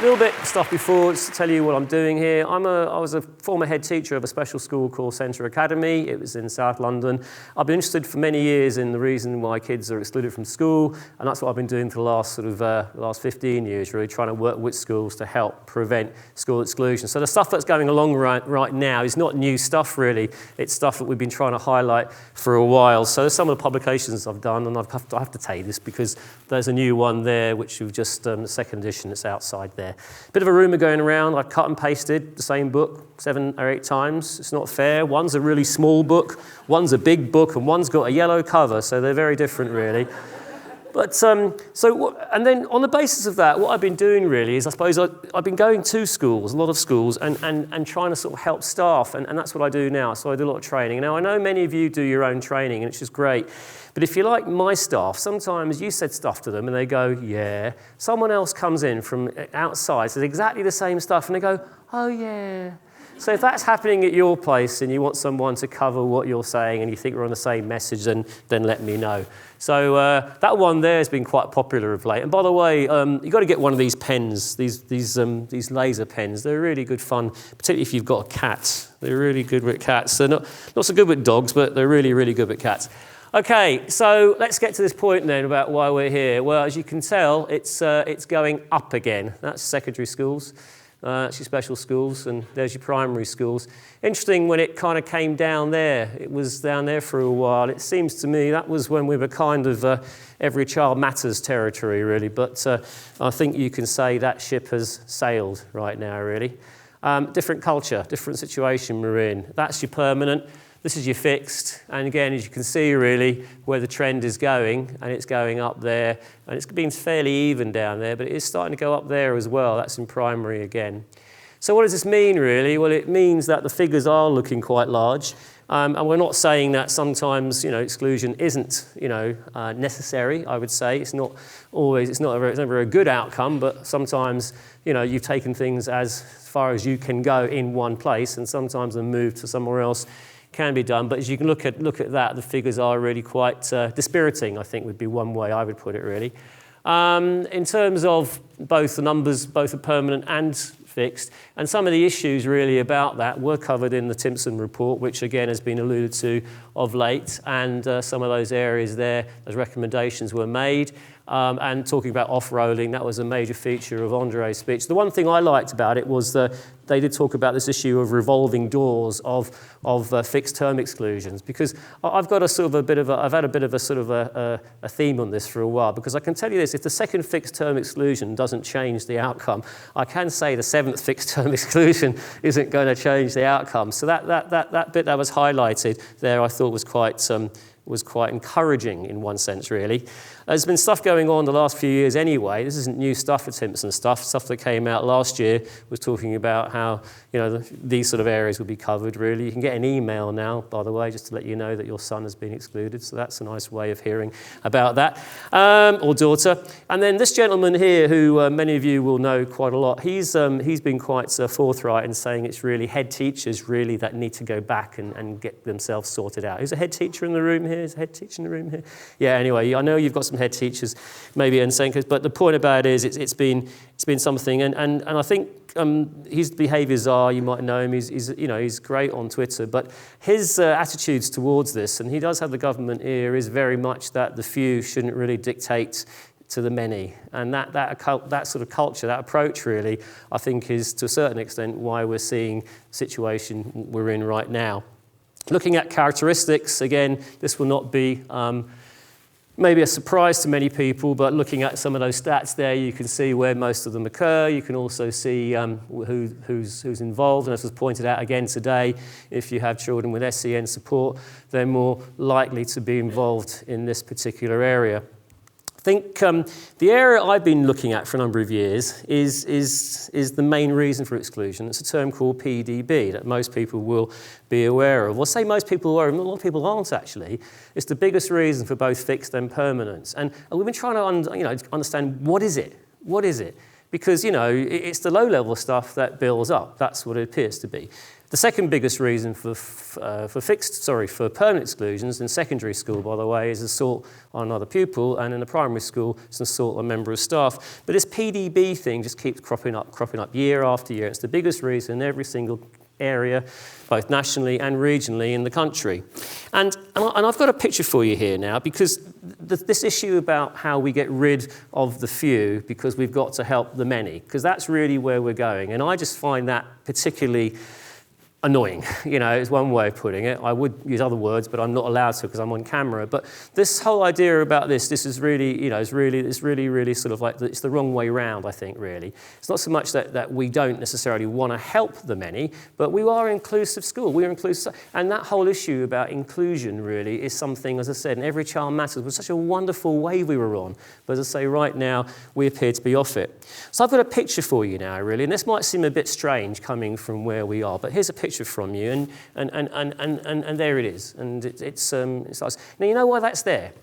little bit of stuff before to tell you what I'm doing here. I was a former head teacher of a special school called Centre Academy. It was in South London. I've been interested for many years in the reason why kids are excluded from school, and that's what I've been doing for the last 15 years, really trying to work with schools to help prevent school exclusion. So the stuff that's going along right now is not new stuff, really. It's stuff that we've been trying to highlight for a while. So some of the publications I've done, and I have to tell you this because there's a new one there, which we've just, the second edition that's outside there. Bit of a rumour going around, I cut and pasted the same book 7 or 8 times. It's not fair. One's a really small book, one's a big book, and one's got a yellow cover, so they're very different, really. But and then on the basis of that, what I've been doing really is, I suppose, I've been going to schools, a lot of schools, and trying to sort of help staff, and that's what I do now. So I do a lot of training. Now, I know many of you do your own training, and it's just great. But if you like my staff, sometimes you said stuff to them, and they go, yeah. Someone else comes in from outside, says exactly the same stuff, and they go, oh, yeah. So if that's happening at your place and you want someone to cover what you're saying and you think we're on the same message, then let me know. So that one there has been quite popular of late. And by the way, you've got to get one of these pens, these laser pens. They're really good fun, particularly if you've got a cat. They're really good with cats. They're not so good with dogs, but they're really, really good with cats. Okay, so let's get to this point then about why we're here. Well, as you can tell, it's going up again. That's secondary schools. That's your special schools, and there's your primary schools. Interesting, when it kind of came down there, it was down there for a while. It seems to me that was when we were kind of every child matters territory, really. But I think you can say that ship has sailed right now, really. Different culture, different situation we're in. That's your permanent. This is your fixed, and again, as you can see really where the trend is going, and it's going up there, and it's been fairly even down there, but it is starting to go up there as well. That's in primary again. So what does this mean really? Well, it means that the figures are looking quite large, and we're not saying that sometimes, exclusion isn't, necessary. I would say it's not always, it's never a good outcome, but sometimes, you've taken things as far as you can go in one place, and sometimes a move to somewhere else can be done. But as you can look at that, the figures are really quite dispiriting, I think would be one way I would put it really. In terms of both the numbers, both are permanent and fixed, and some of the issues really about that were covered in the Timpson report, which again has been alluded to of late, and some of those areas there, those recommendations were made. And talking about off-rolling, that was a major feature of Andre's speech. The one thing I liked about it was that they did talk about this issue of revolving doors of fixed-term exclusions, because I've got I've had a bit of a sort of a theme on this for a while, because I can tell you this: if the second fixed-term exclusion doesn't change the outcome, I can say the 7th fixed-term exclusion isn't going to change the outcome. So that bit that was highlighted there, I thought was quite encouraging in one sense, really. There's been stuff going on the last few years anyway. This isn't new stuff for Timpson stuff that came out last year was talking about how, these sort of areas will be covered, really. You can get an email now, by the way, just to let you know that your son has been excluded, so that's a nice way of hearing about that, or daughter. And then this gentleman here, who many of you will know quite a lot, he's been quite forthright in saying it's really head teachers, really, that need to go back and get themselves sorted out. Who's a head teacher in the room here? Is a head teacher in the room here? Yeah, anyway, I know you've got some head teachers, maybe in Senkers, but the point about it is it's been something, and I think his behaviours are, you might know him, he's great on Twitter, but his attitudes towards this, and he does have the government ear, is very much that the few shouldn't really dictate to the many, and that sort of culture, that approach really, I think is to a certain extent why we're seeing the situation we're in right now. Looking at characteristics, again, this will not be maybe a surprise to many people, but looking at some of those stats there, you can see where most of them occur. You can also see who's involved, and as was pointed out again today, if you have children with SEN support, they're more likely to be involved in this particular area. I think the area I've been looking at for a number of years is the main reason for exclusion. It's a term called PDB that most people will be aware of. Well, say most people are, a lot of people aren't actually. It's the biggest reason for both fixed and permanent. And we've been trying to understand what is it? What is it? Because, it's the low-level stuff that builds up. That's what it appears to be. The second biggest reason for permanent exclusions in secondary school, by the way, is assault on another pupil, and in the primary school, it's an assault on a member of staff. But this PDB thing just keeps cropping up year after year. It's the biggest reason in every single area, both nationally and regionally in the country. And I've got a picture for you here now, because this issue about how we get rid of the few because we've got to help the many, because that's really where we're going. And I just find that particularly annoying, is one way of putting it. I would use other words, but I'm not allowed to because I'm on camera. But this whole idea about this is really, it's really sort of like, it's the wrong way round, I think, really. It's not so much that we don't necessarily want to help the many, but we are an inclusive school. We're inclusive. And that whole issue about inclusion really is something, as I said, and every child matters, was such a wonderful wave we were on. But as I say, right now, we appear to be off it. So I've got a picture for you now, really, and this might seem a bit strange coming from where we are, but here's a picture from you, and there it is, and it's nice. Now, you know why that's there?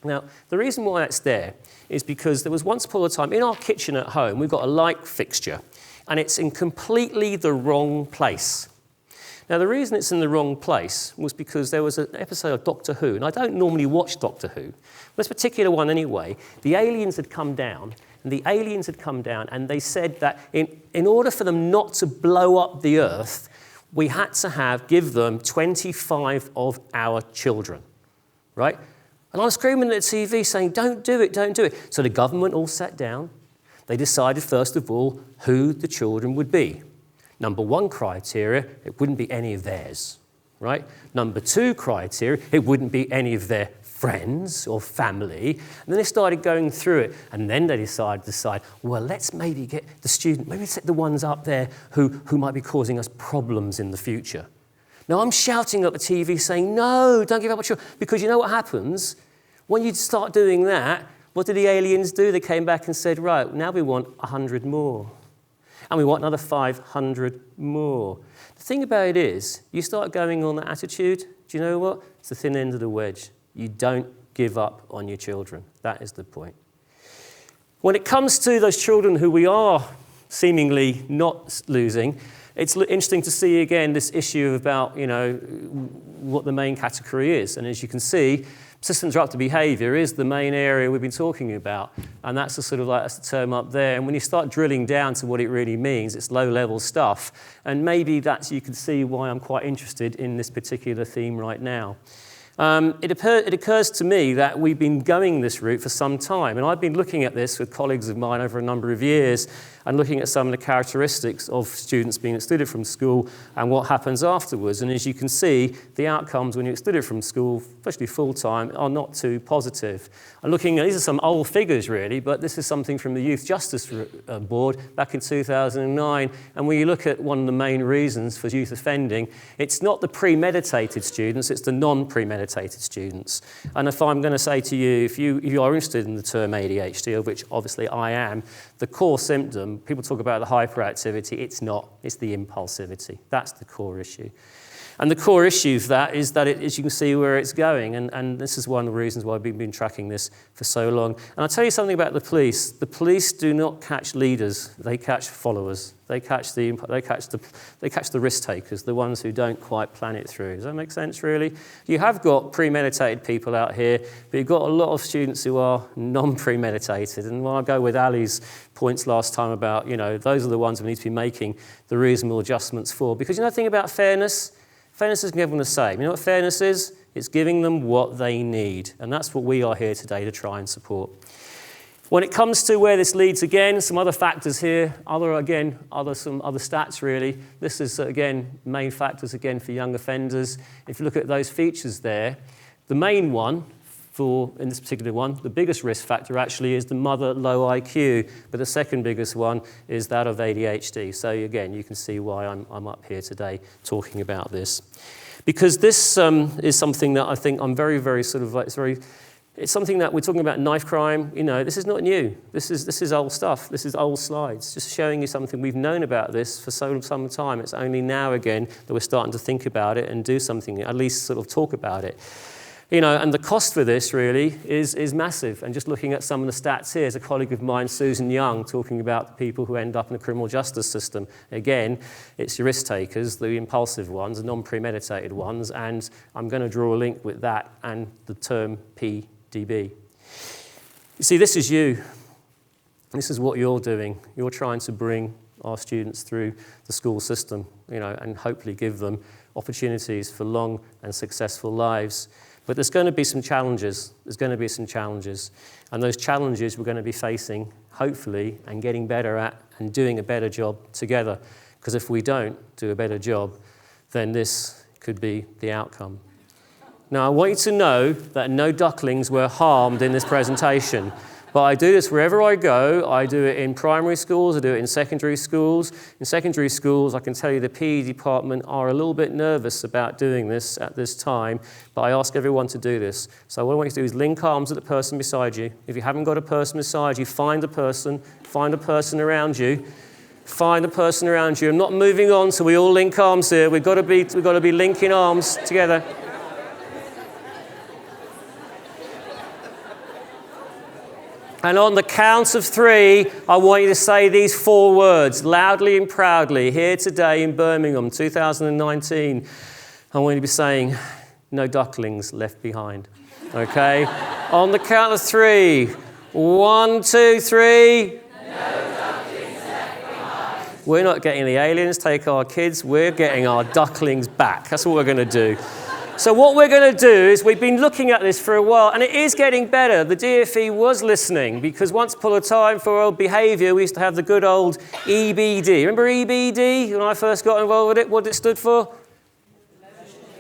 Now, the reason why that's there is because there was once upon a time in our kitchen at home, we've got a light fixture, and it's in completely the wrong place. Now, the reason it's in the wrong place was because there was an episode of Doctor Who, and I don't normally watch Doctor Who, but this particular one anyway, the aliens had come down, and they said that in order for them not to blow up the Earth, we had to give them 25 of our children, right? And I was screaming at the TV saying, don't do it, don't do it. So the government all sat down. They decided, first of all, who the children would be. Number one criteria, it wouldn't be any of theirs, right? Number two criteria, it wouldn't be any of their friends or family. And then they started going through it, and then they decided, well, let's maybe get the student, maybe set the ones up there who might be causing us problems in the future. Now, I'm shouting at the TV saying, no, don't give up on children, because you know what happens? When you start doing that, what did the aliens do? They came back and said, right, now we want 100 more. And we want another 500 more. The thing about it is, you start going on that attitude, do you know what? It's the thin end of the wedge. You don't give up on your children. That is the point. When it comes to those children who we are seemingly not losing, it's interesting to see again this issue about, what the main category is. And as you can see, Systemsruptor behaviour is the main area we've been talking about. And that's that's the term up there. And when you start drilling down to what it really means, it's low-level stuff. And maybe you can see why I'm quite interested in this particular theme right now. It occurs to me that we've been going this route for some time, and I've been looking at this with colleagues of mine over a number of years and looking at some of the characteristics of students being excluded from school and what happens afterwards. And as you can see, the outcomes when you're excluded from school, especially full-time, are not too positive. I'm looking at, these are some old figures really, but this is something from the Youth Justice Board back in 2009, and when you look at one of the main reasons for youth offending, it's not the premeditated students, it's the non-premeditated students. And if I'm going to say to you, if you are interested in the term ADHD, of which obviously I am, the core symptom, people talk about the hyperactivity, it's not, it's the impulsivity. That's the core issue. And the core issue of that is that, as you can see where it's going, and this is one of the reasons why we've been tracking this for so long. And I'll tell you something about the police. The police do not catch leaders, they catch followers. They catch the risk takers, the ones who don't quite plan it through. Does that make sense, really? You have got premeditated people out here, but you've got a lot of students who are non-premeditated. And when I go with Ali's points last time about, those are the ones we need to be making the reasonable adjustments for. Because the thing about fairness, fairness isn't everyone the same. You know what fairness is? It's giving them what they need. And that's what we are here today to try and support. When it comes to where this leads, again, some other factors here, some other stats really. This is, again, main factors, again, for young offenders. If you look at those features there, the main one, in this particular one, the biggest risk factor actually is the mother low IQ, but the second biggest one is that of ADHD. So again, you can see why I'm up here today talking about this. Because this is something that I think I'm very, very it's something that we're talking about knife crime. This is not new. This is old stuff. This is old slides. Just showing you something we've known about this for some time. It's only now again that we're starting to think about it and do something, at least sort of talk about it. And the cost for this really is massive. And just looking at some of the stats here, is a colleague of mine, Susan Young, talking about the people who end up in the criminal justice system. Again, it's your risk takers, the impulsive ones, the non-premeditated ones, and I'm going to draw a link with that and the term PDB. You see, this is you. This is what you're doing. You're trying to bring our students through the school system, and hopefully give them opportunities for long and successful lives. But there's going to be some challenges. There's going to be some challenges. And those challenges we're going to be facing, hopefully, and getting better at and doing a better job together. Because if we don't do a better job, then this could be the outcome. Now, I want you to know that no ducklings were harmed in this presentation. But I do this wherever I go. I do it in primary schools, I do it in secondary schools. In secondary schools, I can tell you the PE department are a little bit nervous about doing this at this time, but I ask everyone to do this. So what I want you to do is link arms with the person beside you. If you haven't got a person beside you, find a person around you. Find a person around you. I'm not moving on, so we all link arms here. We've got to be linking arms together. And on the count of 3, I want you to say these 4 words loudly and proudly here today in Birmingham, 2019. I want you to be saying, no ducklings left behind. Okay? On the count of 3. 1, 2, 3. No ducklings left behind. We're not getting the aliens take our kids. We're getting our ducklings back. That's what we're going to do. So what we're going to do is we've been looking at this for a while, and it is getting better. The DfE was listening, because once upon a time for old behaviour, we used to have the good old EBD. Remember EBD, when I first got involved with it? What did it stood for?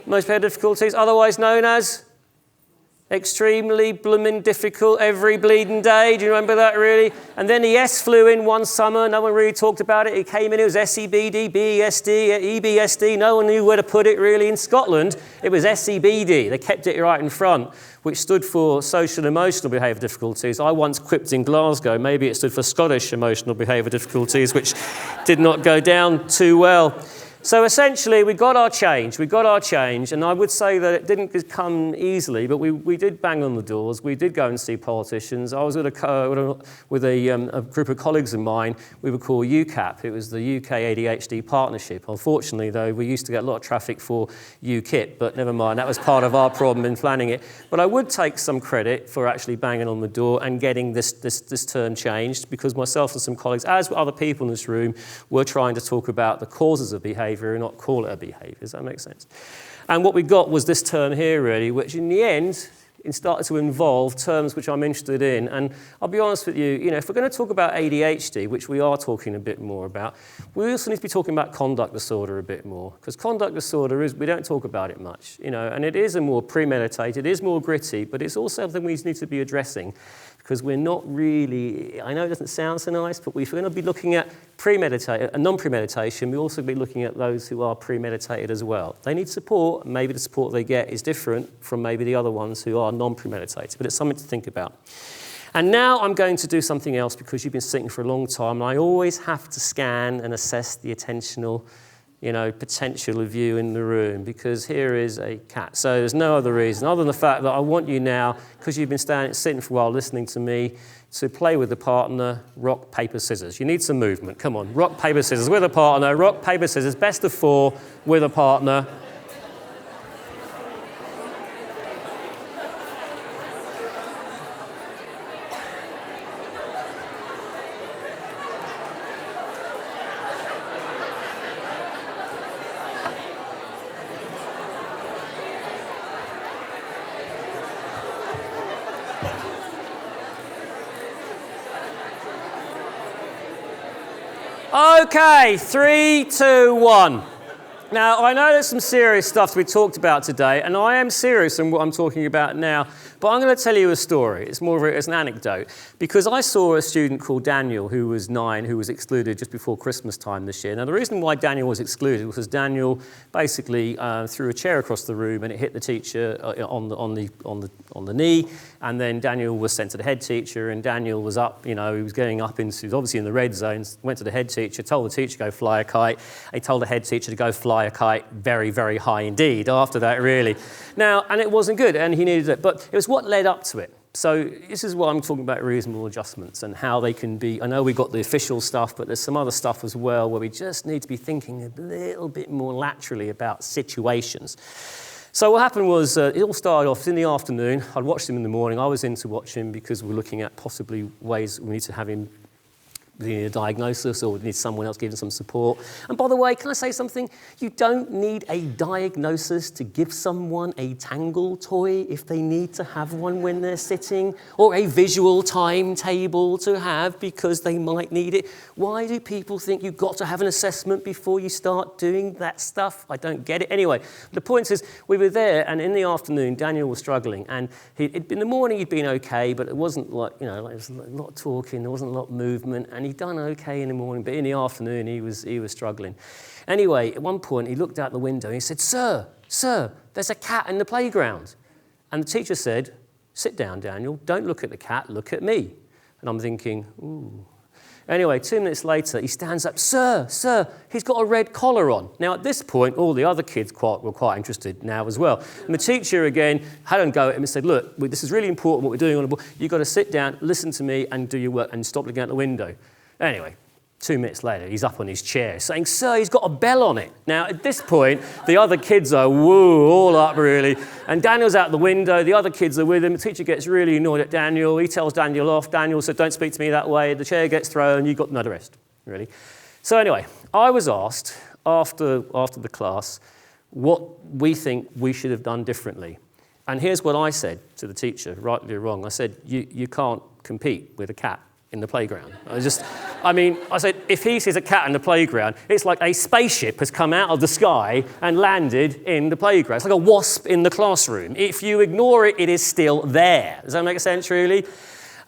Most behaviour difficulties, otherwise known as? Extremely blooming difficult every bleeding day. Do you remember that, really? And then the S flew in one summer. No one really talked about it. It came in, it was SEBD, BESD, EBSD. No one knew where to put it, really. In Scotland, it was SEBD. They kept it right in front, which stood for social emotional behaviour difficulties. I once quipped in Glasgow, maybe it stood for Scottish emotional behaviour difficulties, which did not go down too well. So essentially, we got our change, and I would say that it didn't come easily, but we did bang on the doors, we did go and see politicians. I was with a group of colleagues of mine we would call UCAP. It was the UK ADHD Partnership. Unfortunately, though, we used to get a lot of traffic for UKIP, but never mind, that was part of our problem in planning it. But I would take some credit for actually banging on the door and getting this term changed, because myself and some colleagues, as other people in this room, were trying to talk about the causes of behaviour and not call it a behaviour. Does that make sense? And what we got was this term here, really, which in the end, it started to involve terms which I'm interested in. And I'll be honest with you, if we're going to talk about ADHD, which we are talking a bit more about, we also need to be talking about conduct disorder a bit more. Because conduct disorder we don't talk about it much, and it is a more premeditated, it is more gritty, but it's also something we need to be addressing. Because we're not really, I know it doesn't sound so nice, but we're going to be looking at non-premeditation. We'll also be looking at those who are premeditated as well. They need support, and maybe the support they get is different from maybe the other ones who are non-premeditated, but it's something to think about. And now I'm going to do something else, because you've been sitting for a long time, and I always have to scan and assess the attentional potential of you in the room, because here is a cat. So there's no other reason other than the fact that I want you now, because you've been sitting for a while listening to me, to play with the partner, rock, paper, scissors. You need some movement. Come on, rock, paper, scissors with a partner, rock, paper, scissors, best of 4 with a partner. Okay, 3, 2, 1. Now, I know there's some serious stuff we talked about today, and I am serious in what I'm talking about now, but I'm going to tell you a story. It's more of an anecdote, because I saw a student called Daniel, who was 9, who was excluded just before Christmas time this year. Now, the reason why Daniel was excluded was because Daniel basically threw a chair across the room, and it hit the teacher on the knee, and then Daniel was sent to the head teacher, and Daniel was up, he was going up into, he was obviously in the red zone, went to the head teacher, told the teacher to go fly a kite, he told the head teacher to go fly fly a kite very, very high indeed after that, really. Now, and it wasn't good, and he needed it, but it was what led up to it. So this is what I'm talking about, reasonable adjustments and how they can be. I know we've got the official stuff, but there's some other stuff as well where we just need to be thinking a little bit more laterally about situations. So what happened was, it all started off in the afternoon. I'd watched him in the morning. I was in to watch him because we're looking at possibly ways we need to have him need a diagnosis or we need someone else giving some support. And by the way, can I say something? You don't need a diagnosis to give someone a Tangle toy if they need to have one when they're sitting, or a visual timetable to have because they might need it. Why do people think you've got to have an assessment before you start doing that stuff? I don't get it. Anyway, the point is, we were there, and in the afternoon, Daniel was struggling, and in the morning he'd been okay, but it wasn't like, there was a lot of talking, there wasn't a lot of movement, and he'd done okay in the morning, but in the afternoon he was struggling. Anyway, at one point he looked out the window and he said, Sir, there's a cat in the playground. And the teacher said, sit down, Daniel, don't look at the cat, look at me. And I'm thinking, ooh. Anyway, 2 minutes later, he stands up, Sir, he's got a red collar on. Now, at this point, all the other kids were quite interested now as well. And the teacher, again, had a go at him and said, look, this is really important what we're doing on the board. You've got to sit down, listen to me, and do your work, and stop looking out the window. Anyway, 2 minutes later, he's up on his chair saying, Sir, he's got a bell on it. Now, at this point, the other kids are, all up, really. And Daniel's out the window. The other kids are with him. The teacher gets really annoyed at Daniel. He tells Daniel off. Daniel said, don't speak to me that way. The chair gets thrown. You've got no rest, really. So anyway, I was asked after the class what we think we should have done differently. And here's what I said to the teacher, rightly or wrong. I said, you can't compete with a cat in the playground. I said, if he sees a cat in the playground, it's like a spaceship has come out of the sky and landed in the playground. It's like a wasp in the classroom. If you ignore it, it is still there. Does that make sense, really?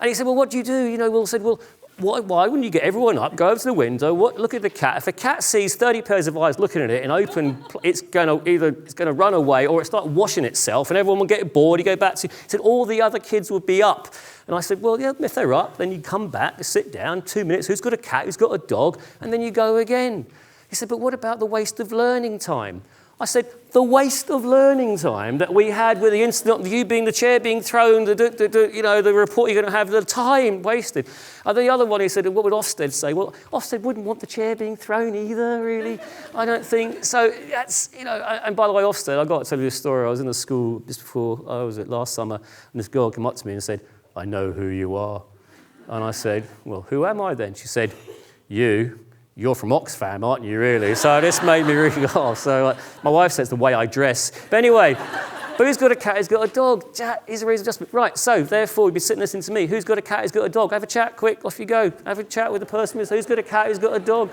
And he said, well, what do you do? Will said, well, why wouldn't you get everyone up, go over to the window, look at the cat? If a cat sees 30 pairs of eyes looking at it and open, it's going to run away or it start washing itself and everyone will get bored. You go back to, he said, all the other kids would be up. And I said, well, yeah, if they're up, then you come back, sit down, 2 minutes, who's got a cat, who's got a dog, and then you go again. He said, but what about the waste of learning time? I said, the waste of learning time that we had with the incident of you being the chair being thrown, the report you're going to have, the time wasted. And the other one, he said, what would Ofsted say? Well, Ofsted wouldn't want the chair being thrown either, really. I don't think. So that's, and by the way, Ofsted, I've got to tell you this story. I was in a school just before, last summer, and this girl came up to me and said, I know who you are. And I said, well, who am I then? She said, you're from Oxfam, aren't you, really? So this made me really laugh. So my wife says the way I dress. But anyway, but who's got a cat, who's got a dog? That is a reasonable adjustment. Right, so therefore you'd be sitting listening to me. Who's got a cat, who's got a dog? Have a chat, quick, off you go. Have a chat with the person who's got a cat, who's got a dog.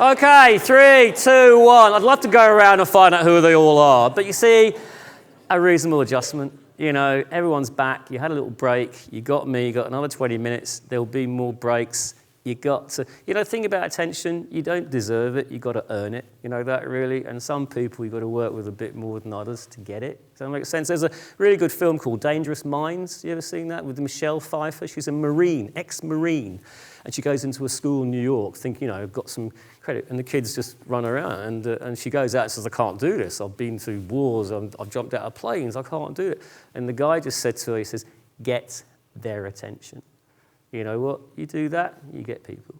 Okay, 3, 2, 1. I'd love to go around and find out who they all are. But you see, a reasonable adjustment. Everyone's back. You had a little break. You got me. You got another 20 minutes. There'll be more breaks. You got to, think about attention. You don't deserve it. You got to earn it. You know that, really. And some people you've got to work with a bit more than others to get it. Does that make sense? There's a really good film called Dangerous Minds. You ever seen that with Michelle Pfeiffer? She's a Marine, ex-Marine. And she goes into a school in New York thinking, I've got some credit. And the kids just run around. And she goes out and says, I can't do this. I've been through wars. I've jumped out of planes. I can't do it. And the guy just said to her, he says, get their attention. You know what? You do that, you get people.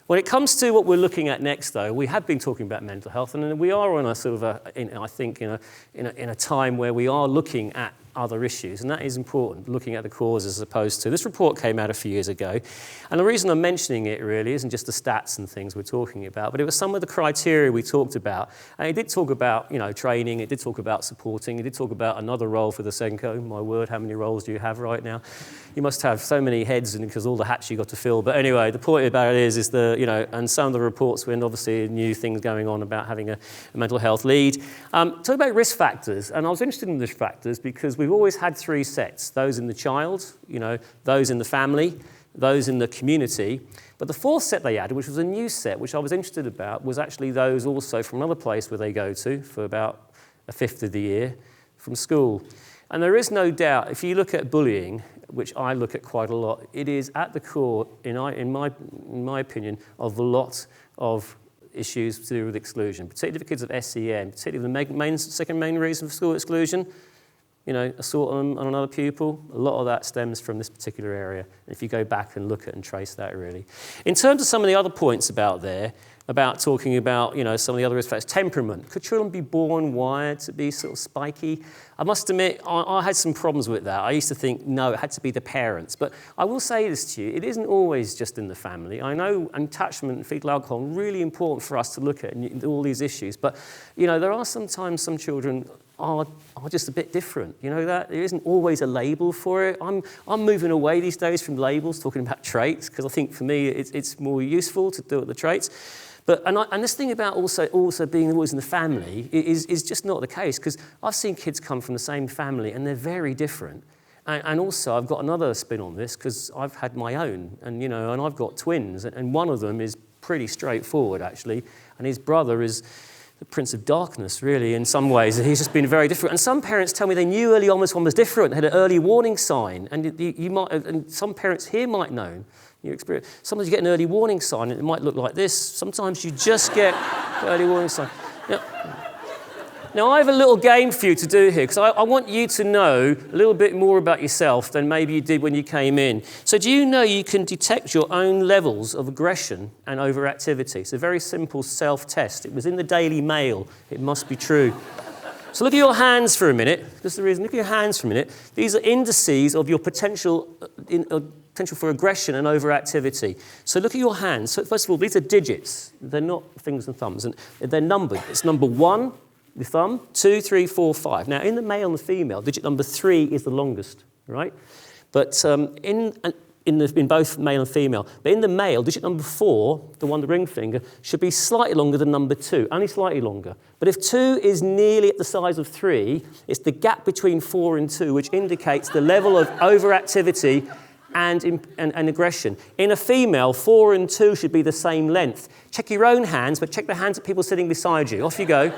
When it comes to what we're looking at next, though, we have been talking about mental health, and we are on a sort of in a time where we are looking at other issues, and that is important, looking at the causes as opposed to... This report came out a few years ago, and the reason I'm mentioning it really isn't just the stats and things we're talking about, but it was some of the criteria we talked about, and it did talk about, training, it did talk about supporting, it did talk about another role for the Senko. My word, how many roles do you have right now? You must have so many heads because all the hats you got to fill. But anyway, the point about it is and some of the reports when obviously new things going on about having a mental health lead. Talk about risk factors, and I was interested in risk factors because we've always had 3 sets: those in the child, those in the family, those in the community. But the fourth set they added, which was a new set, which I was interested about, was actually those also from another place where they go to for about a fifth of the year from school. And there is no doubt, if you look at bullying, which I look at quite a lot, it is at the core, in my opinion, of a lot of issues to do with exclusion, particularly for kids of SEN, particularly the second main reason for school exclusion, assault on another pupil. A lot of that stems from this particular area. If you go back and look at and trace that, really. In terms of some of the other points about talking about, some of the other risk factors, temperament. Could children be born wired to be sort of spiky? I must admit, I had some problems with that. I used to think, no, it had to be the parents. But I will say this to you, it isn't always just in the family. I know attachment and fetal alcohol are really important for us to look at and all these issues. But, there are sometimes some children are just a bit different. You know that? There isn't always a label for it. I'm moving away these days from labels, talking about traits, because I think for me it's more useful to do it with the traits. But and this thing about also being always in the family is just not the case, because I've seen kids come from the same family and they're very different. And also I've got another spin on this, because I've had my own, and and I've got twins, and one of them is pretty straightforward actually, and his brother is the Prince of Darkness, really, in some ways. He's just been very different. And some parents tell me they knew early on this one was different, had an early warning sign. And you might, and some parents here might know your experience. Sometimes you get an early warning sign, and it might look like this. Sometimes you just get an early warning sign. Now, I have a little game for you to do here, because I want you to know a little bit more about yourself than maybe you did when you came in. So do you know you can detect your own levels of aggression and overactivity? It's a very simple self-test. It was in the Daily Mail. It must be true. So look at your hands for a minute. That's the reason. Look at your hands for a minute. These are indices of your potential for aggression and overactivity. So look at your hands. So first of all, these are digits. They're not fingers and thumbs. And they're numbered. It's number 1. The thumb, 2, 3, 4, 5. Now, in the male and the female, digit number 3 is the longest, right? But in both male and female, but in the male, digit number 4, the one, the ring finger, should be slightly longer than number 2, only slightly longer. But if 2 is nearly at the size of 3, it's the gap between 4 and 2, which indicates the level of overactivity and aggression. In a female, 4 and 2 should be the same length. Check your own hands, but check the hands of people sitting beside you. Off you go.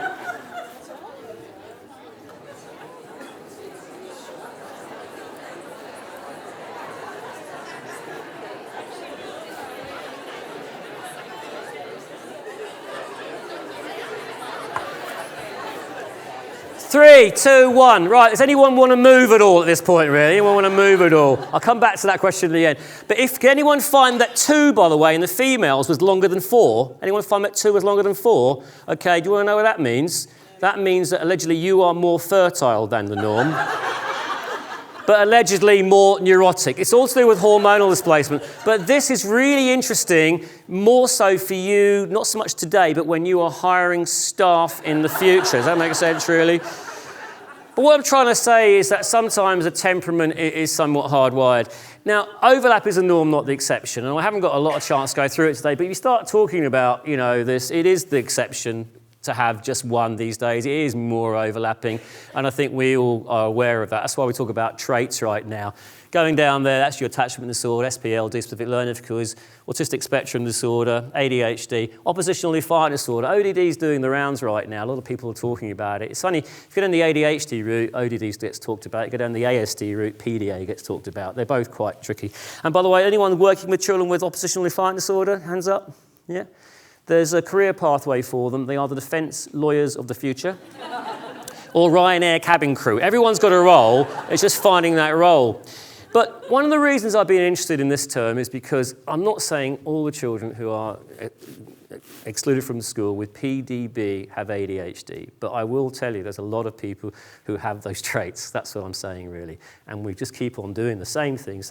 3, 2, 1. Right, does anyone want to move at all at this point, really? Anyone want to move at all? I'll come back to that question at the end. But can anyone find that 2, by the way, in the females was longer than 4? Anyone find that 2 was longer than 4? Okay, do you want to know what that means? That means that allegedly you are more fertile than the norm. But allegedly more neurotic. It's all to do with hormonal displacement. But this is really interesting, more so for you, not so much today, but when you are hiring staff in the future. Does that make sense, really? But what I'm trying to say is that sometimes a temperament is somewhat hardwired. Now, overlap is the norm, not the exception. And I haven't got a lot of chance to go through it today, but if you start talking about, this, it is the exception to have just one these days. It is more overlapping, and I think we all are aware of that. That's why we talk about traits right now. Going down there, that's your attachment disorder, SPLD, specific learning difficulties, autistic spectrum disorder, ADHD, oppositional defiant disorder. ODD is doing the rounds right now. A lot of people are talking about it. It's funny, if you go down the ADHD route, ODD gets talked about. You go down the ASD route, PDA gets talked about. They're both quite tricky. And by the way, anyone working with children with oppositional defiant disorder, hands up? Yeah? There's a career pathway for them. They are the defence lawyers of the future or Ryanair cabin crew. Everyone's got a role. It's just finding that role. But one of the reasons I've been interested in this term is because I'm not saying all the children who are excluded from school with PDB have ADHD, but I will tell you there's a lot of people who have those traits. That's what I'm saying, really. And we just keep on doing the same thing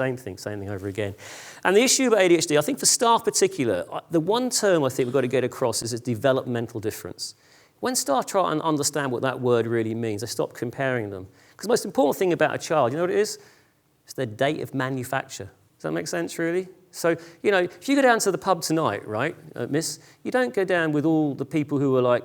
over again. And the issue about ADHD, I think for staff particular, the one term I think we've got to get across is a developmental difference. When staff try and understand what that word really means, they stop comparing them. Because the most important thing about a child, you know what it is? It's their date of manufacture. Does that make sense, really? So, if you go down to the pub tonight, right, miss, you don't go down with all the people who are like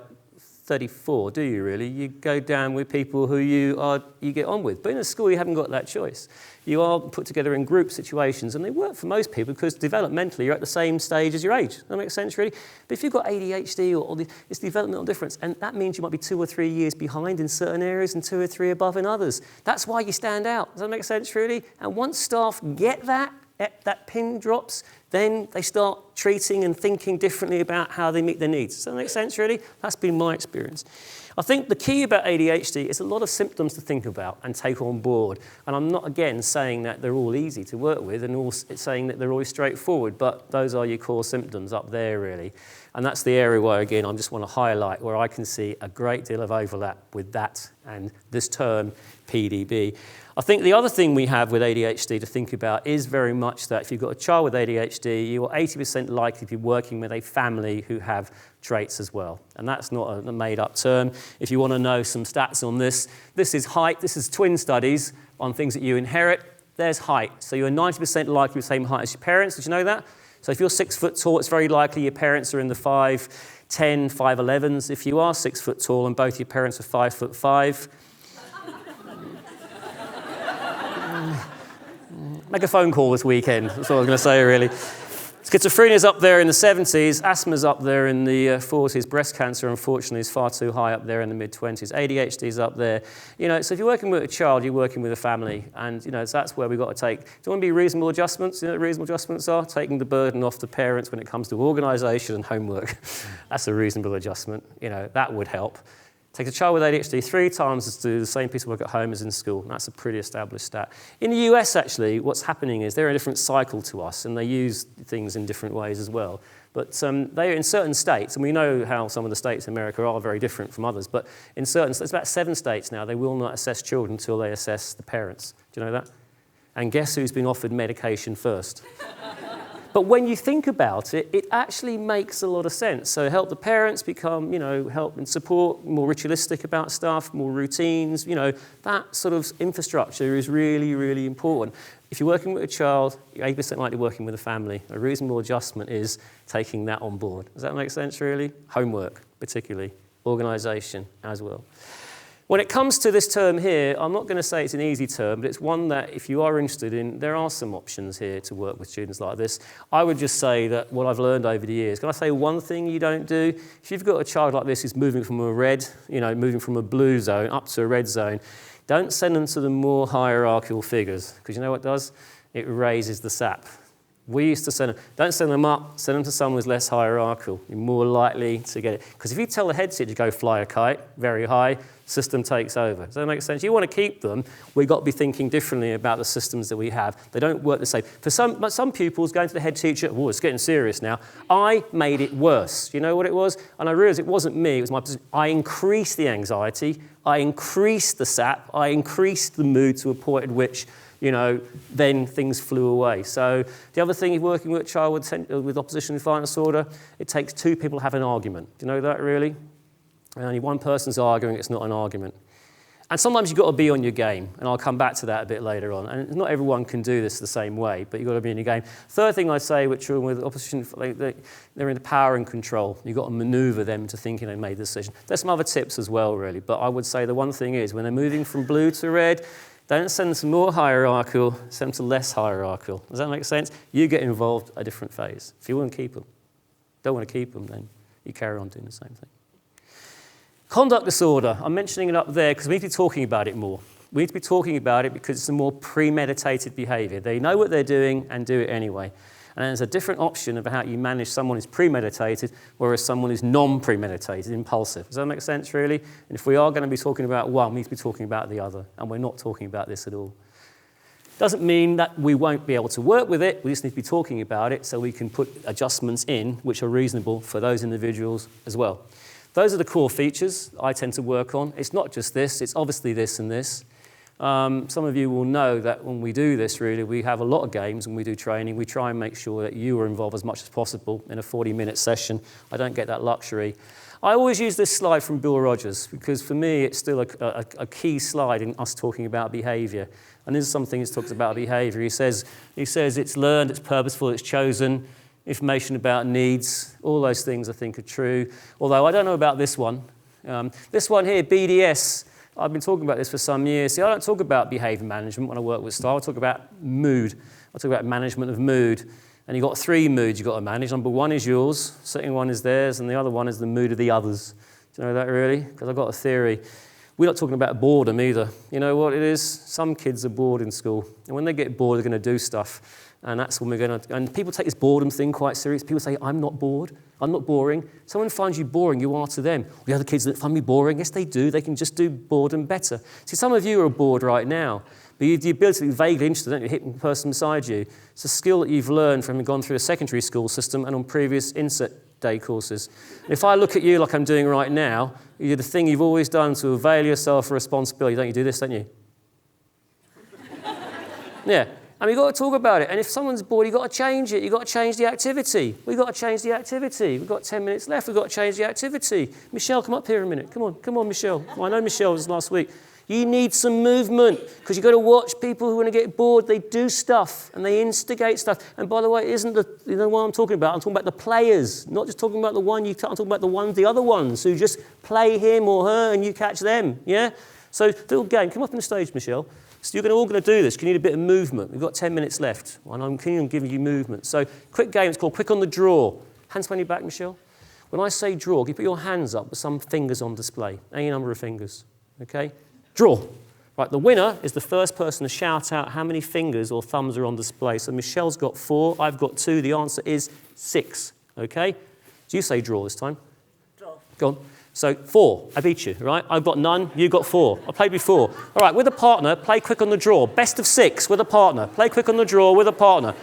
34, do you really? You go down with people who you get on with. But in a school, you haven't got that choice. You are put together in group situations, and they work for most people because developmentally you're at the same stage as your age. Does that make sense, really? But if you've got ADHD it's developmental difference, and that means you might be 2 or 3 years behind in certain areas and 2 or 3 above in others. That's why you stand out. Does that make sense, really? And once staff get that pin drops, then they start treating and thinking differently about how they meet their needs. Does that make sense, really? That's been my experience. I think the key about ADHD is a lot of symptoms to think about and take on board. And I'm not, again, saying that they're all easy to work with and saying that they're always straightforward, but those are your core symptoms up there, really. And that's the area where, again, I just want to highlight where I can see a great deal of overlap with that and this term, PDB. I think the other thing we have with ADHD to think about is very much that if you've got a child with ADHD, you are 80% likely to be working with a family who have traits as well. And that's not a made-up term. If you want to know some stats on this, this is height. This is twin studies on things that you inherit. There's height. So you're 90% likely the same height as your parents. Did you know that? So if you're 6 foot tall, it's very likely your parents are in the 5'10", 5'11s. If you are 6 foot tall and both your parents are 5'5", make a phone call this weekend. That's all I was going to say, really. Schizophrenia's up there in the 70s, asthma's up there in the 40s, breast cancer, unfortunately, is far too high up there in the mid-20s, ADHD's up there. You know, so if you're working with a child, you're working with a family, and, you know, so that's where we've got to take. Do you want to be reasonable adjustments? You know what reasonable adjustments are? Taking the burden off the parents when it comes to organisation and homework. That's a reasonable adjustment. You know, that would help. Take a child with ADHD 3 times as do the same piece of work at home as in school. And that's a pretty established stat. In the US, actually, what's happening is they're in a different cycle to us, and they use things in different ways as well. But they're in certain states, and we know how some of the states in America are very different from others, but in certain states, about 7 states now, they will not assess children until they assess the parents. Do you know that? And guess who's been offered medication first? But when you think about it, it actually makes a lot of sense. So help the parents become, you know, help and support, more ritualistic about stuff, more routines, you know, that sort of infrastructure is really, really important. If you're working with a child, you're 80% likely working with a family. A reasonable adjustment is taking that on board. Does that make sense, really? Homework, particularly. Organisation as well. When it comes to this term here, I'm not going to say it's an easy term, but it's one that if you are interested in, there are some options here to work with students like this. I would just say that what I've learned over the years, can I say one thing you don't do? If you've got a child like this who's moving from a red, you know, moving from a blue zone up to a red zone, don't send them to the more hierarchical figures, because you know what it does? It raises the SAP. We used to send them, don't send them up, send them to someone who's less hierarchical. You're more likely to get it. Because if you tell the head teacher to go fly a kite very high, system takes over. Does that make sense? You want to keep them, we've got to be thinking differently about the systems that we have. They don't work the same. For some pupils, going to the head teacher, oh, it's getting serious now. I made it worse. You know what it was? And I realised it wasn't me, it was my position. I increased the anxiety, I increased the SAP, I increased the mood to a point at which, you know, then things flew away. So the other thing, if you're working with a child with opposition defiant disorder, it takes 2 people to have an argument. Do you know that, really? And only one person's arguing, it's not an argument. And sometimes you've got to be on your game, and I'll come back to that a bit later on. And not everyone can do this the same way, but you've got to be in your game. Third thing I'd say, which are with opposition, they're in the power and control. You've got to manoeuvre them to thinking they made the decision. There's some other tips as well, really, but I would say the one thing is, when they're moving from blue to red, don't send them to more hierarchical, send them to less hierarchical. Does that make sense? You get involved at a different phase. If you want to keep them, don't want to keep them, then you carry on doing the same thing. Conduct disorder, I'm mentioning it up there because we need to be talking about it more. We need to be talking about it because it's a more premeditated behaviour. They know what they're doing and do it anyway. And there's a different option of how you manage someone who's premeditated, whereas someone who's non-premeditated, impulsive. Does that make sense, really? And if we are going to be talking about one, we need to be talking about the other, and we're not talking about this at all. Doesn't mean that we won't be able to work with it, we just need to be talking about it so we can put adjustments in which are reasonable for those individuals as well. Those are the core features I tend to work on. It's not just this, it's obviously this and this. Some of you will know that when we do this, really, we have a lot of games and we do training. We try and make sure that you are involved as much as possible in a 40-minute session. I don't get that luxury. I always use this slide from Bill Rogers because for me it's still a key slide in us talking about behaviour. And this is something he talks about behaviour. He says it's learned, it's purposeful, it's chosen, information about needs, all those things I think are true. Although I don't know about this one. This one here, BDS, I've been talking about this for some years. See, I don't talk about behaviour management when I work with staff. I talk about mood. I talk about management of mood. And you've got 3 moods you've got to manage. Number 1 is yours, second one is theirs, and the other one is the mood of the others. Do you know that really? Because I've got a theory. We're not talking about boredom either. You know what it is? Some kids are bored in school. And when they get bored, they're going to do stuff. And that's when we're going to... And people take this boredom thing quite serious. People say, I'm not bored. I'm not boring. Someone finds you boring, you are to them. The other kids that find me boring, yes, they do. They can just do boredom better. See, some of you are bored right now. But you have the ability to be vaguely interested, don't you? Hitting the person beside you. It's a skill that you've learned from having gone through a secondary school system and on previous inset day courses. If I look at you like I'm doing right now, you do the thing you've always done to avail yourself of responsibility. Don't you do this, don't you? Yeah. And we've got to talk about it. And if someone's bored, you've got to change it. You've got to change the activity. We've got to change the activity. We've got 10 minutes left. We've got to change the activity. Michelle, come up here a minute. Come on, Michelle. Well, I know Michelle was last week. You need some movement because you've got to watch people who, when they get bored, they do stuff and they instigate stuff. And by the way, it isn't the one I'm talking about. I'm talking about the players, not just talking about the one you. I'm talking about the other ones who just play him or her and you catch them. Yeah. So little game. Come up on the stage, Michelle. So you're all going to do this. You need a bit of movement. We've got 10 minutes left, and I'm keen on giving you movement. So quick game. It's called Quick on the Draw. Hands behind your back, Michelle. When I say draw, you put your hands up with some fingers on display. Any number of fingers. Okay. Draw. Right, the winner is the first person to shout out how many fingers or thumbs are on display. So Michelle's got 4, I've got 2. The answer is 6. Okay? Do you say draw this time? Draw. Go on. So 4, I beat you, right? I've got none, you got 4. I played before. All right, with a partner, play quick on the draw. Best of 6 with a partner. Play quick on the draw with a partner.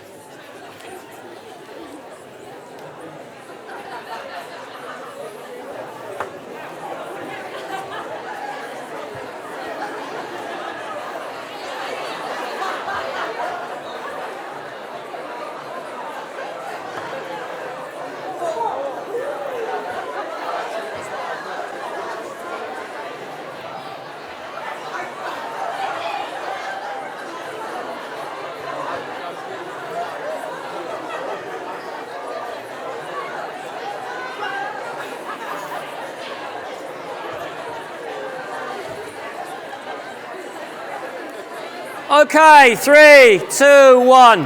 Okay, 3, 2, 1.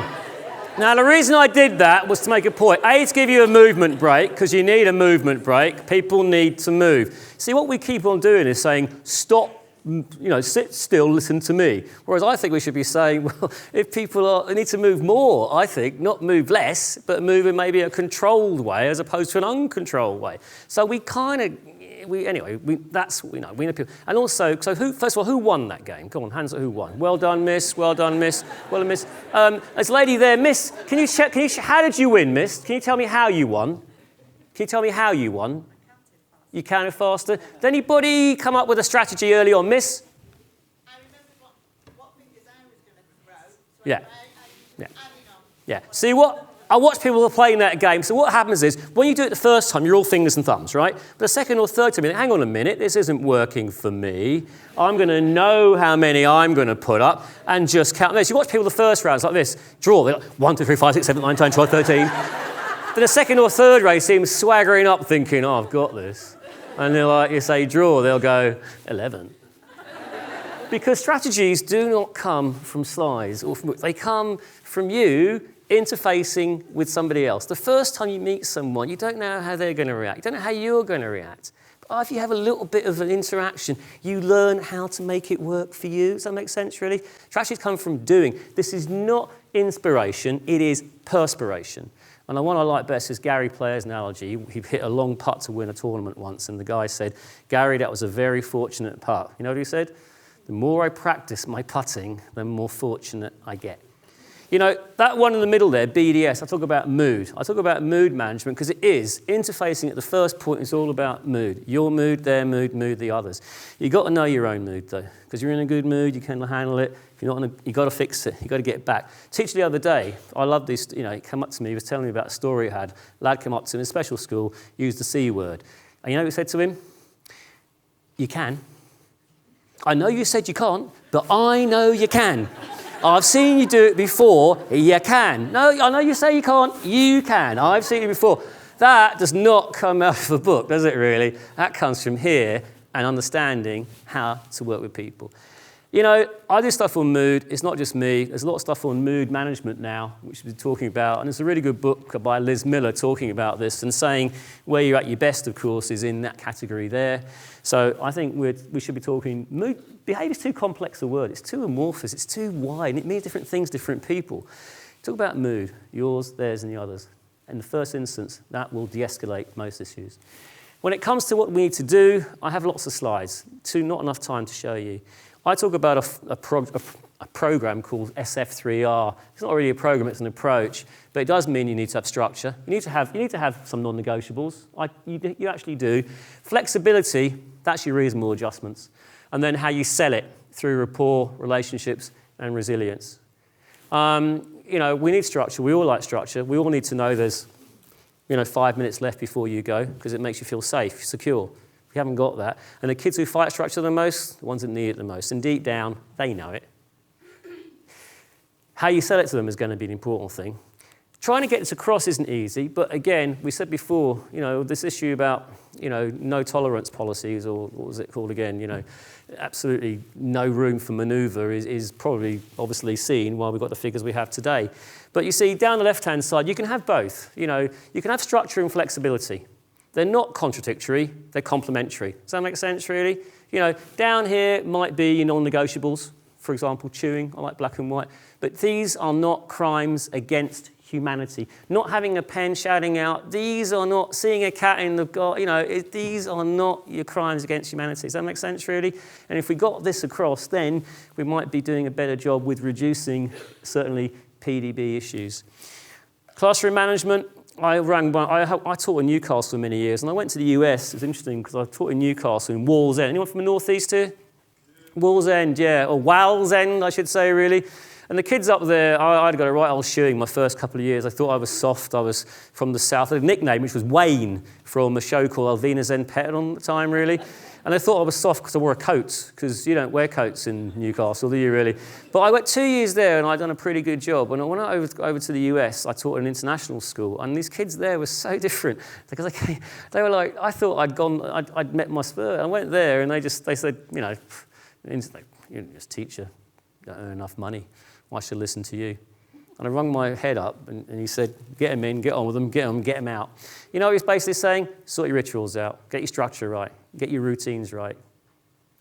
Now, the reason I did that was to make a point. A, to give you a movement break, because you need a movement break. People need to move. See, what we keep on doing is saying, stop, sit still, listen to me. Whereas I think we should be saying, well, if people they need to move more, I think, not move less, but move in maybe a controlled way as opposed to an uncontrolled way. So we kind of... that's, we know people. And also, so first of all, who won that game? Come on, hands up, who won? Well done, miss, well done, miss, well done, miss. There's a lady there, miss, how did you win, miss? Can you tell me how you won? Can you tell me how you won? You counted faster. Did anybody come up with a strategy early on, miss? I remember what fingers I was going to throw. So Yeah. Yeah. Yeah. See what? I watch people who are playing that game. So what happens is, when you do it the first time, you're all fingers and thumbs, right? But the second or third time, you think, hang on a minute, this isn't working for me. I'm going to know how many I'm going to put up and just count this. You watch people the first round, it's like this. Draw. They're like 1, 2, 3, 5, 6, 7, 8, 9, 10, 12, 13. Then the second or third race seems swaggering up thinking, oh, I've got this. And they're like, you say draw, they'll go 11. Because strategies do not come from slides. They come from you interfacing with somebody else. The first time you meet someone, you don't know how they're going to react. You don't know how you're going to react. But if you have a little bit of an interaction, you learn how to make it work for you. Does that make sense, really? Strategies come from doing. This is not inspiration, it is perspiration. And the one I like best is Gary Player's analogy. He hit a long putt to win a tournament once, and the guy said, Gary, that was a very fortunate putt. You know what he said? The more I practice my putting, the more fortunate I get. You know, that one in the middle there, BDS, I talk about mood. I talk about mood management because it is. Interfacing at the first point is all about mood. Your mood, their mood, the others. You've got to know your own mood, though, because you're in a good mood, you can handle it. If you're not you've got to fix it. You've got to get it back. Teacher the other day, I love this, he came up to me, he was telling me about a story he had. A lad came up to him in special school, used the C word. And you know what he said to him? You can. I know you said you can't, but I know you can. I've seen you do it before, you can. No, I know you say you can't, you can. I've seen it before. That does not come out of a book, does it really? That comes from here and understanding how to work with people. You know, I do stuff on mood. It's not just me. There's a lot of stuff on mood management now, which we've been talking about. And there's a really good book by Liz Miller talking about this and saying where you're at your best, of course, is in that category there. So I think we should be talking mood. Behaviour is too complex a word. It's too amorphous. It's too wide. And it means different things to different people. Talk about mood, yours, theirs, and the others. In the first instance, that will de-escalate most issues. When it comes to what we need to do, I have lots of slides. Not enough time to show you. I talk about a program called SF3R. It's not really a program, it's an approach, but it does mean you need to have structure. You need to have some non-negotiables. You actually do. Flexibility, that's your reasonable adjustments. And then how you sell it through rapport, relationships, and resilience. You know, we need structure. We all like structure. We all need to know there's, 5 minutes left before you go because it makes you feel safe, secure. We haven't got that. And the kids who fight structure the most, the ones that need it the most. And deep down, they know it. How you sell it to them is going to be an important thing. Trying to get this across isn't easy, but again, we said before, this issue about, no tolerance policies, or what was it called again, absolutely no room for manoeuvre is probably obviously seen why we've got the figures we have today. But you see, down the left-hand side, you can have both. You can have structure and flexibility. They're not contradictory, they're complementary. Does that make sense, really? Down here might be your non-negotiables, for example, chewing, I like black and white, but these are not crimes against humanity. Not having a pen shouting out, these are not seeing a cat in the garden, these are not your crimes against humanity. Does that make sense, really? And if we got this across, then we might be doing a better job with reducing, certainly, PDB issues. Classroom management. I taught in Newcastle for many years, and I went to the US. It's interesting because I taught in Newcastle in Wall's End. Anyone from the northeast here? Wall's End, yeah, or Wall's End, I should say, really. And the kids up there, I'd got a right old shoeing my first couple of years. I thought I was soft. I was from the south. I had a nickname, which was Wayne, from a show called Alvina Zen Petton at the time, really. And they thought I was soft because I wore a coat, because you don't wear coats in Newcastle, do you really? But I went 2 years there, and I'd done a pretty good job. When I went over to the US, I taught at an international school, and these kids there were so different because they were like, I thought I'd met my spur. I went there, and they said, you're just a teacher, you don't earn enough money. I should listen to you. And I rung my head up, and he said, get them in, get on with them, get them out. You know what he's basically saying? Sort your rituals out, get your structure right, get your routines right,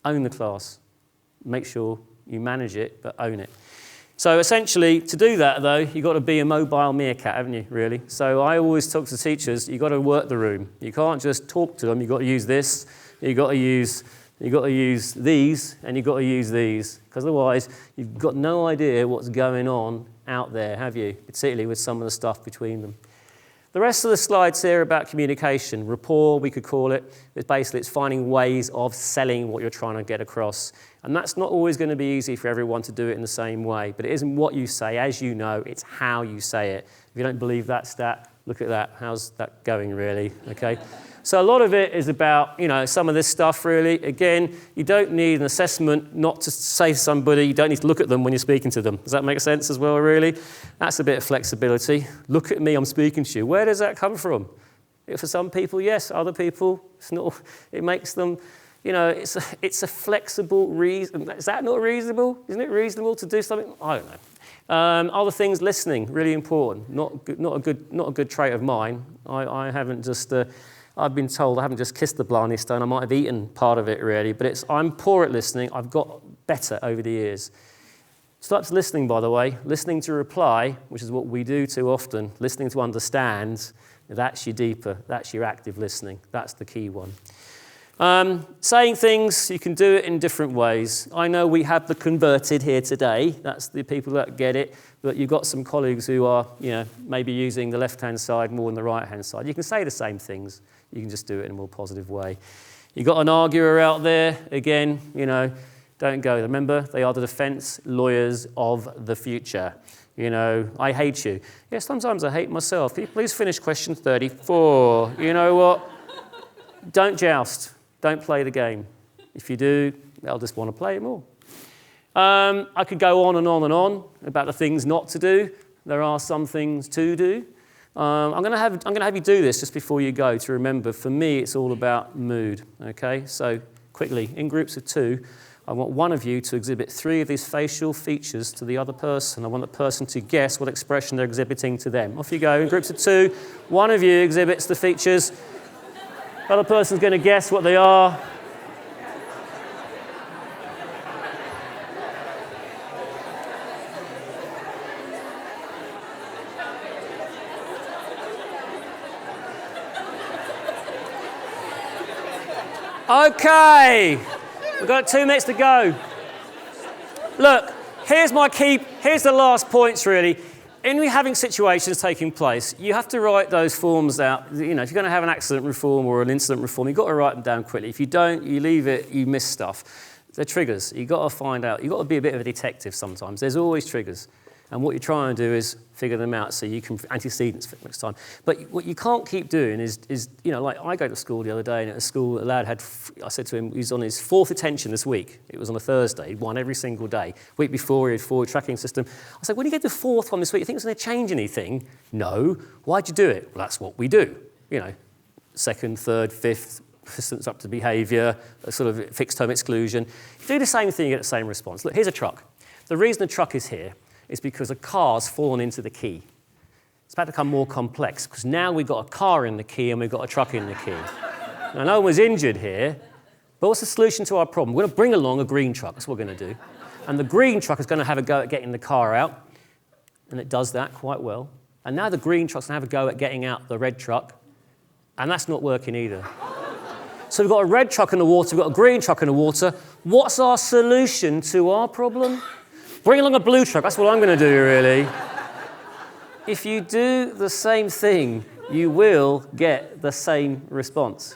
own the class, make sure you manage it, but own it. So essentially, to do that, though, you've got to be a mobile meerkat, haven't you, really? So I always talk to teachers, you've got to work the room. You can't just talk to them, you've got to use this, you've got to use these, and you've got to use these, because otherwise you've got no idea what's going on out there, have you? Particularly with some of the stuff between them. The rest of the slides here are about communication. Rapport, we could call it. It's finding ways of selling what you're trying to get across. And that's not always going to be easy for everyone to do it in the same way, but it isn't what you say, as you know, it's how you say it. If you don't believe that stat, look at that. How's that going, really? Okay. So a lot of it is about, some of this stuff, really. Again, you don't need an assessment not to say to somebody, you don't need to look at them when you're speaking to them. Does that make sense as well, really? That's a bit of flexibility. Look at me, I'm speaking to you. Where does that come from? For some people, yes. Other people, it's not. It makes them, it's a flexible reason. Is that not reasonable? Isn't it reasonable to do something? I don't know. Other things, listening, really important. Not a good trait of mine. I haven't just... I've been told I haven't just kissed the Blarney Stone, I might have eaten part of it, really. But I'm poor at listening. I've got better over the years. Start listening, by the way. Listening to reply, which is what we do too often. Listening to understand, that's your deeper, that's your active listening. That's the key one. Saying things, you can do it in different ways. I know we have the converted here today. That's the people that get it. But you've got some colleagues who are, maybe using the left-hand side more than the right-hand side. You can say the same things. You can just do it in a more positive way. You've got an arguer out there. Again, don't go. Remember, they are the defense lawyers of the future. I hate you. Yeah, sometimes I hate myself. Can you please finish question 34? You know what? Don't joust. Don't play the game. If you do, they'll just want to play it more. I could go on and on and on about the things not to do. There are some things to do. I'm going to have you do this just before you go to remember. For me, it's all about mood. Okay, so quickly, in groups of 2, I want one of you to exhibit 3 of these facial features to the other person. I want the person to guess what expression they're exhibiting to them. Off you go. In groups of 2, one of you exhibits the features. The other person's going to guess what they are. Okay, we've got 2 minutes to go. Look, here's the last points really. In having situations taking place, you have to write those forms out. You know, if you're going to have an accident reform or an incident reform, you've got to write them down quickly. If you don't, you leave it, you miss stuff. They're triggers. You've got to find out. You've got to be a bit of a detective sometimes. There's always triggers. And what you're trying to do is figure them out so you can antecedents for next time. But what you can't keep doing is you know, like I go to school the other day, and at a school, a lad had, I said to him, he's on his 4th attention this week. It was on a Thursday. He'd won every single day. Week before, he had 4 tracking system. I said, when you get the 4th one this week, you think it's going to change anything? No. Why'd you do it? Well, that's what we do. You know, 2nd, 3rd, 5th, Systemsruptor behaviour, a sort of fixed term exclusion. If you do the same thing, you get the same response. Look, here's a truck. The reason the truck is here is because a car's fallen into the key. It's about to become more complex because now we've got a car in the key and we've got a truck in the key. Now, no one was injured here, but what's the solution to our problem? We're going to bring along a green truck. That's what we're going to do. And the green truck is going to have a go at getting the car out, and it does that quite well. And now the green truck's going to have a go at getting out the red truck, and that's not working either. So we've got a red truck in the water, we've got a green truck in the water. What's our solution to our problem? Bring along a blue truck, that's what I'm going to do, really. If you do the same thing, you will get the same response.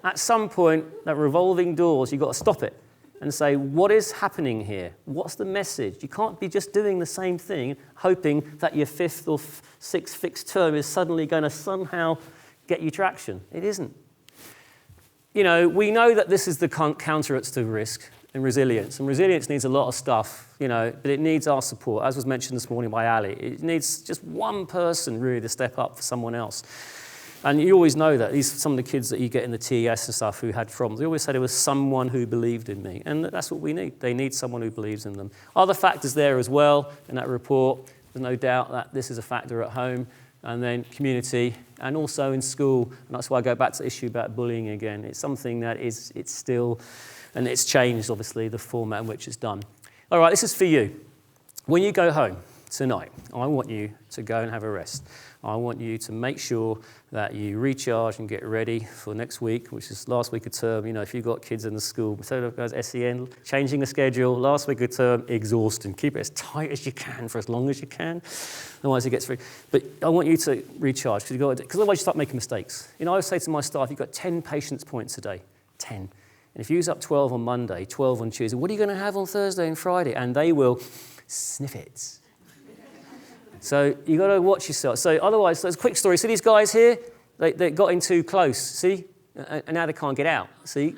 At some point, that revolving doors, you've got to stop it and say, what is happening here? What's the message? You can't be just doing the same thing, hoping that your 5th or 6th fixed term is suddenly going to somehow get you traction. It isn't. You know, we know that this is the counter to risk and resilience needs a lot of stuff, you know, but it needs our support. As was mentioned this morning by Ali, it needs just one person really to step up for someone else. And you always know that. Some of the kids that you get in the TES and stuff who had problems, they always said it was someone who believed in me. And that's what we need. They need someone who believes in them. Other factors there as well in that report. There's no doubt that this is a factor at home, and then community, and also in school. And that's why I go back to the issue about bullying again. It's something that it's still, and it's changed, obviously, the format in which it's done. All right, this is for you. When you go home tonight, I want you to go and have a rest. I want you to make sure that you recharge and get ready for next week, which is last week of term. You know, if you've got kids in the school, so guys, SEN, changing the schedule, last week of term, exhausting. Keep it as tight as you can for as long as you can. Otherwise it gets through. But I want you to recharge, because otherwise you start making mistakes. You know, I always say to my staff, you've got 10 patience points a day, 10. And if you use up 12 on Monday, 12 on Tuesday, what are you going to have on Thursday and Friday? And they will sniff it. So you've got to watch yourself. So otherwise, there's a quick story. See these guys here? They got in too close, see? And now they can't get out, see?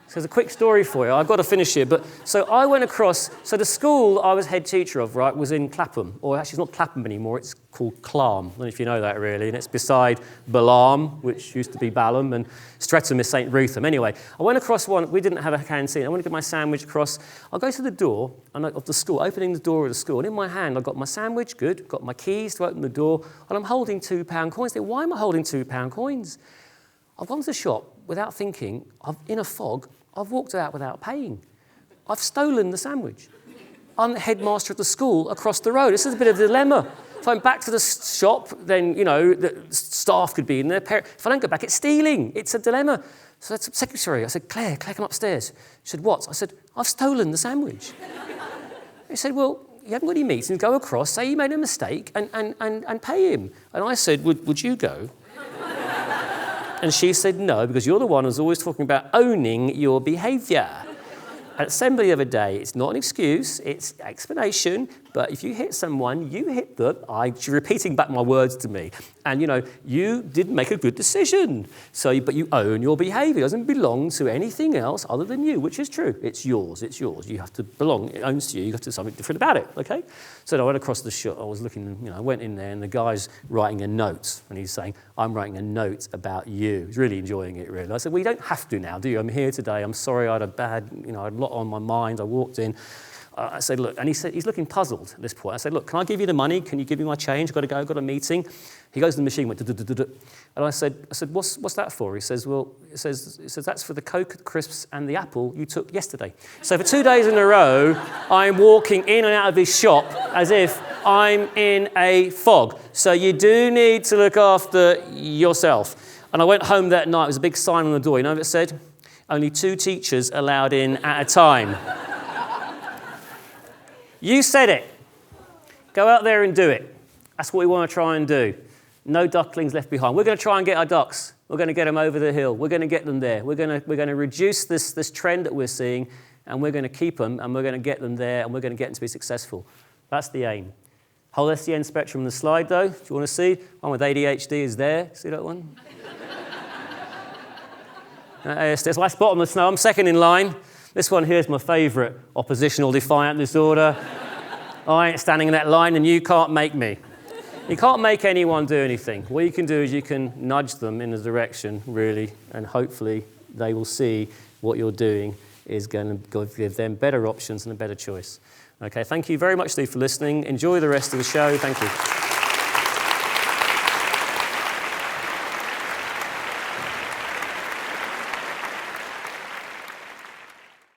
So there's a quick story for you. I've got to finish here. But so I went across, so the school I was head teacher of, right, was in Clapham. Or actually, it's not Clapham anymore, it's called Clam. I don't know if you know that, really. And it's beside Balaam, which used to be Balaam, and Streatham is St. Rutham. Anyway, I went across one, we didn't have a canteen. I went to get my sandwich across. I'll go to the door of the school, opening the door of the school, and in my hand, I've got my sandwich, good, got my keys to open the door, and I'm holding £2 coins. They, why am I holding £2 coins? I've gone to the shop without thinking, in a fog, I've walked out without paying. I've stolen the sandwich. I'm the headmaster of the school across the road. This is a bit of a dilemma. If I'm back to the shop, then, you know, the staff could be in there. If I don't go back, it's stealing. It's a dilemma. So that's the secretary. I said, Claire, come upstairs. She said, what? I said, I've stolen the sandwich. He said, well, you haven't got any meetings. Go across, say you made a mistake, and pay him. And I said, would you go? And she said no, because you're the one who's always talking about owning your behaviour. At assembly the other day, it's not an excuse, it's explanation. but if you hit someone, you hit them. She's repeating back my words to me. And, you did make a good decision. But you own your behaviour. It doesn't belong to anything else other than you, which is true. It's yours. It's yours. You have to belong. It owns to you. You have to do something different about it, okay? So I went across the shop. I was looking, I went in there, and the guy's writing a note. And he's saying, I'm writing a note about you. He's really enjoying it, really. I said, well, you don't have to now, do you? I'm here today. I'm sorry I had I had a lot on my mind. I walked in. I said, look, and he's looking puzzled at this point. I said, look, can I give you the money? Can you give me my change? I've got to go, I've got a meeting. He goes to the machine, went, and I said, what's that for? He says, well, it says that's for the Coke, the crisps, and the apple you took yesterday. So for 2 days in a row, I'm walking in and out of his shop as if I'm in a fog. So you do need to look after yourself. And I went home that night. There was a big sign on the door. You know what it said? Only 2 teachers allowed in at a time. You said it. Go out there and do it. That's what we want to try and do. No ducklings left behind. We're going to try and get our ducks. We're going to get them over the hill. We're going to get them there. We're going to reduce this trend that we're seeing, and we're going to keep them, and we're going to get them there, and we're going to get them to be successful. That's the aim. Whole SEN spectrum on the slide, though. Do you want to see? One with ADHD is there. See that one? There's my spot on the snow. I'm second in line. This one here is my favourite, oppositional defiant disorder. I ain't standing in that line and you can't make me. You can't make anyone do anything. What you can do is you can nudge them in a direction, really, and hopefully they will see what you're doing is going to give them better options and a better choice. Okay, thank you very much, Steve, for listening. Enjoy the rest of the show. Thank you.